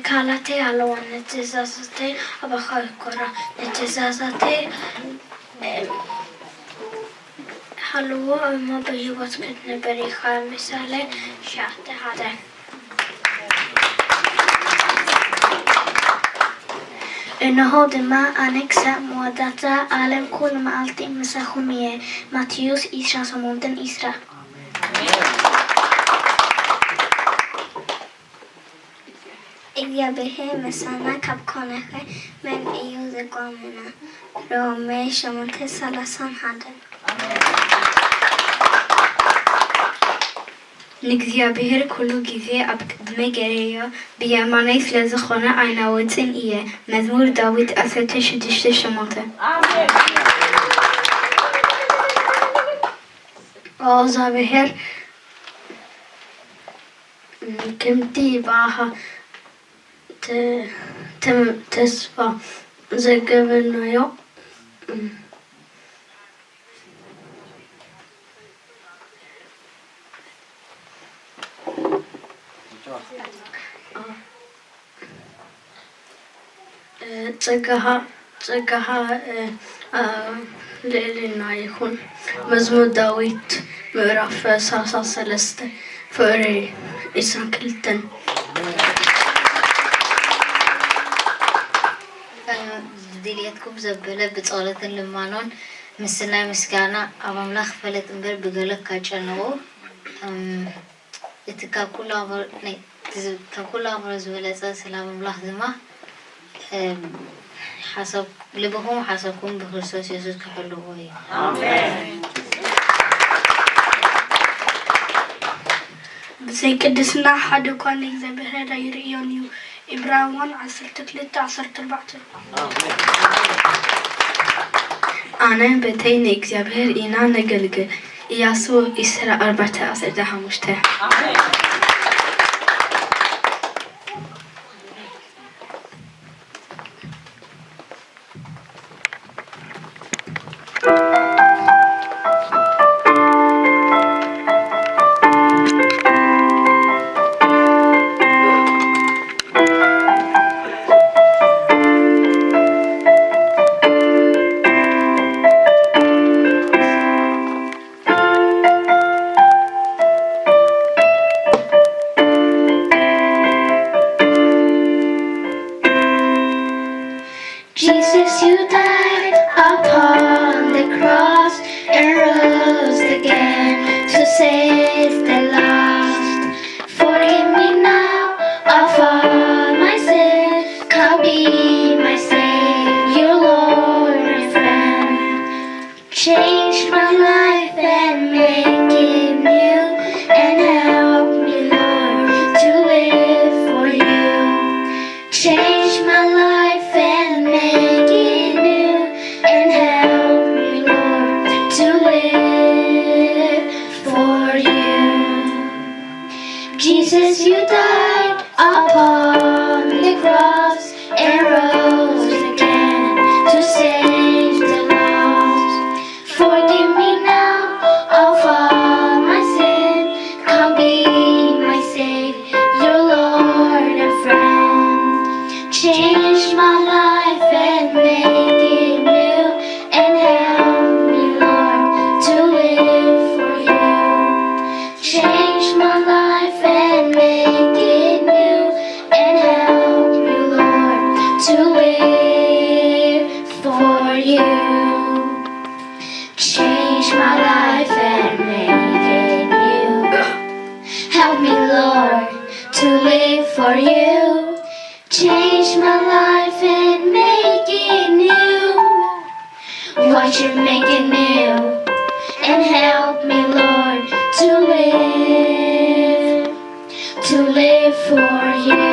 Kalate alon netizazate abakhaykora netizazate halwa ama beyvat ketne beri khar misale shahte hade እነሆ ድማ ኣነክሳ መወዳእታ ዓለም ኩሉ መዓልቲ ምሳኹም እየ ማቴዎስ 28:20 እግዚአብሔር መሳና ካብ ኮነኸ መን እዩ ዘቋምና ሮሜ 8:31 ንእግዚአብሔር ኩሉ ጊዜ ኣብ ቅድመ ገይረዮ ብየማነይ ስለ ዝኾነ ኣይናወፅን እየ መዝሙር ዳዊት 16:8 ኣሜን እግዚአብሔር ከምቲ ባህ ተስፋ ዘገበናዮ ጸጋሃ ልዕልና ይኹን መዝሙር ዳዊት ምዕራፍ 33 ፍቅሪ 22 ድልየትኩም ዘበለ ብጸሎትን ልማኖን ምስናይ ምስጋና ኣብ ኣምላኽ ፈለጥ እምበር ብገለክ ካጨነቁ እቲ ካብ ኩሉ ኣምሮ ዝበለጸ ሰላም ኣምላኽ ድማ حسب لبهم حسبكم بخريستوس يسوع كحلوه آمين بزي قدسنا حد كان يذبح هذا يريونيو إبراهيم 13:14 أنا بتين إكزابير إنا نجلجل يسوع إسراء 14:15 آمين Jesus, you died upon the cross and rose again to save the lost. Forgive me now of all my sins. Come be my Savior, Lord and friend. Change my life and make it new, and help me, Lord, to live for you. Change my life and make it new, and help me, Lord, to live for you. Jesus, you died upon the cross and rose again to save the lost. Forgive me now of all my sins. Come be my Savior, Lord and friend. Change my life and make it new, and help me, Lord, to live for you. Change my life and make it new, and help me, Lord, to live for you. Change my life and make it new. Help me, Lord, to live for you. Change my life and make it new. Watch it make it new, and help me, Lord, to live for you.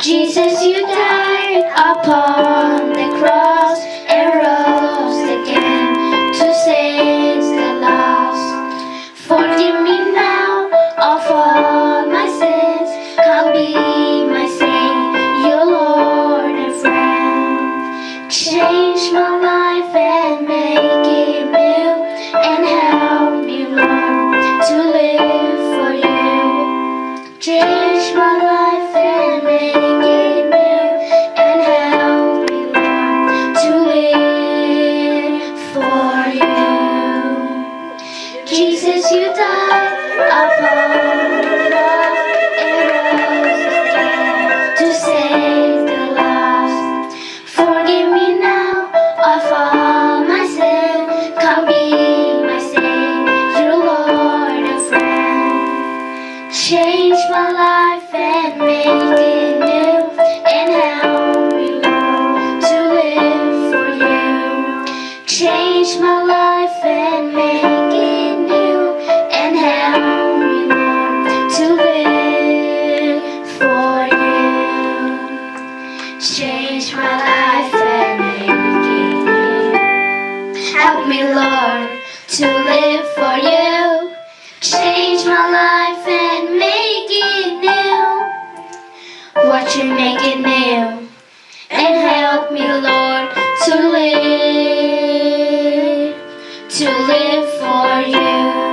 Jesus, you died upon the cross and rose again to save the lost. Forgive me now of all my sins. Come be my Savior, Lord and friend. Change my life and make it new, and help me, Lord, to live for you. Change my life Change my life and make it new, and help me, Lord, to live for you. Change my life and make it new, and help me, Lord, to live for you. Change my life and make it new. Help me, Lord, to live for you. Change my life and make it new. Watch you make it new, and help me, Lord, to live for you.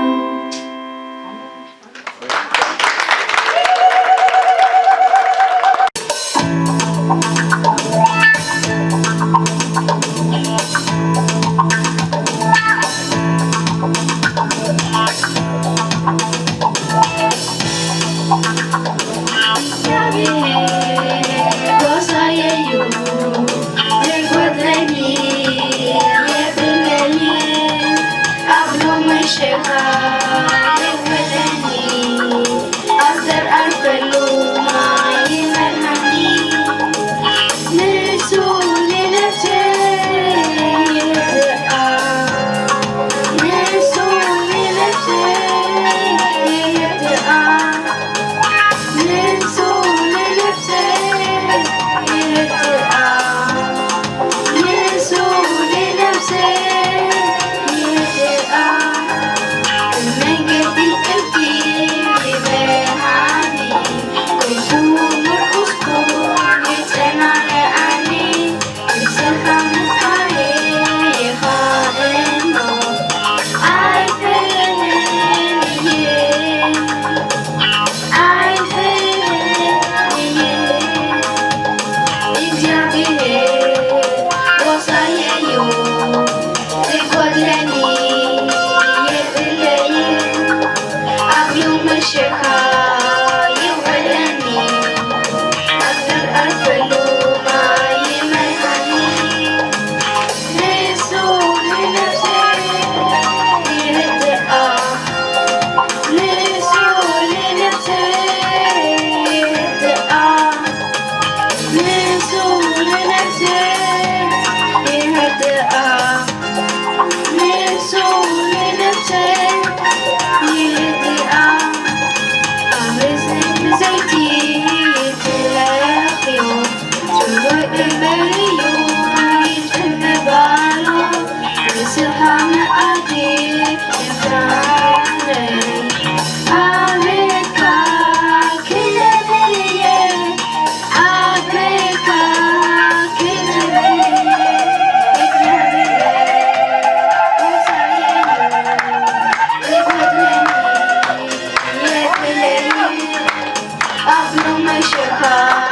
I've known my share.